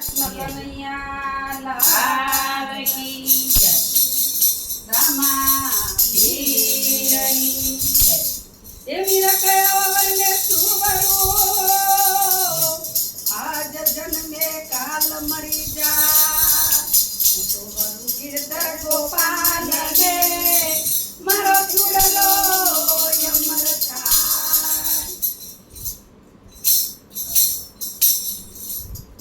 कन्हैया लाल की जय। रामा वीरनी जय। देवी रखयावरने सुवरू आज जन्मे काल मरी जा सुवरू गिरधर गोपाल गे मारो चुडलो यमर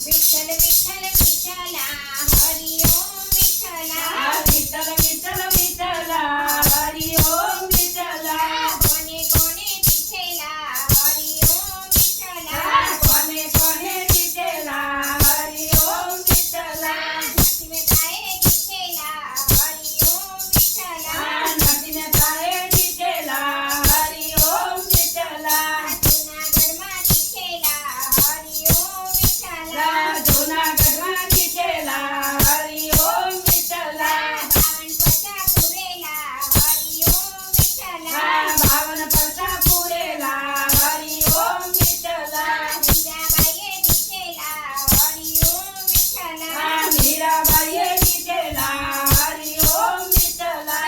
विठ्ठल विठ्ठल विठ्ठला हरि ओम विठ्ठला विठ्ठल विठ्ठल विठ्ठला हरि ओम विठ्ठला कोणे कोणे विठ्ठला हरि ओम विठ्ठला कोणे कोणे विठ्ठला हरि ओम विठ्ठला नसीमे ताये विठ्ठला हरि ओम विठ्ठला नदीने ताळे विठ्ठला हरि ओम विठ्ठला जुनागढमा विठ्ठला हरि ओम विठ्ठला जुनागढमा विठ्ठला हरि ओम विठ्ठला बावन पशा पुरेला हरि ओम विठ्ठला मीराबाई विठ्ठला हरि ओम विठ्ठला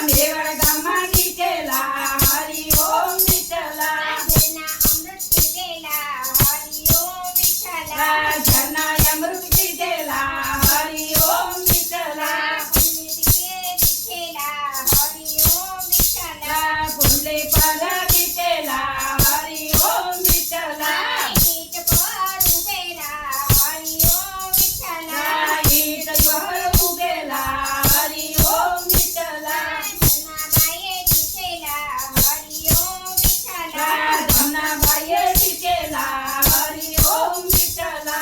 मेवाड गामा विठ्ठला हरि ओम विठ्ठला झरना अमृत विठ्ठला हरि ओम विठ्ठला फुले पर विठ्ठला हरि ओम विठ्ठला ईट ज्वर उगेला हरि ओम विठ्ठला धनाबाई विठ्ठला हरि ओम विठ्ठला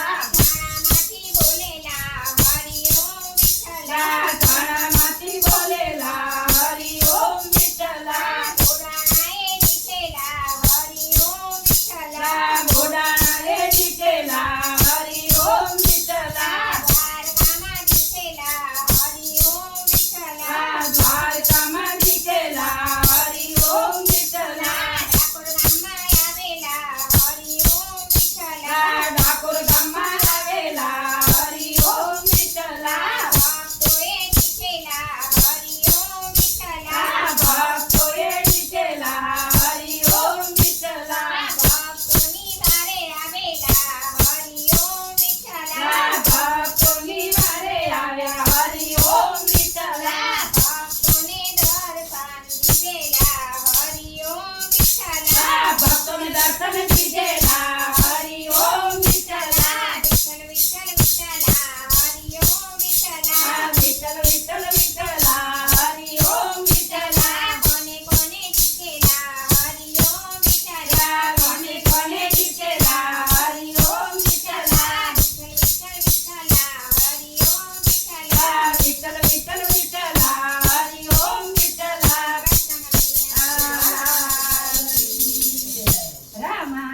झाडा माती बोलेला हरि ओम विठ्ठला घोडाणा रे विठ्ठला हरि ओम विठ्ठला द्वारकामा विठ्ठला हरि ओम विठ्ठला ठाकूर गामा लावेला हरि ओम विठ्ठला भक्तोय विठ्ठला हरि ओम विठ्ठला भक्तोनी वारे आव्या हरि ओम विठ्ठला भक्तोनी दर्शन दिजेला हरि ओम विठ्ठला विठ्ठल विठ्ठल विठ्ठला हरि ओम विठ्ठला कोणे कोणे विठ्ठला हरि ओम विठ्ठला विठ्ठल विठ्ठल विठ्ठला हरि ओम विठ्ठला रामा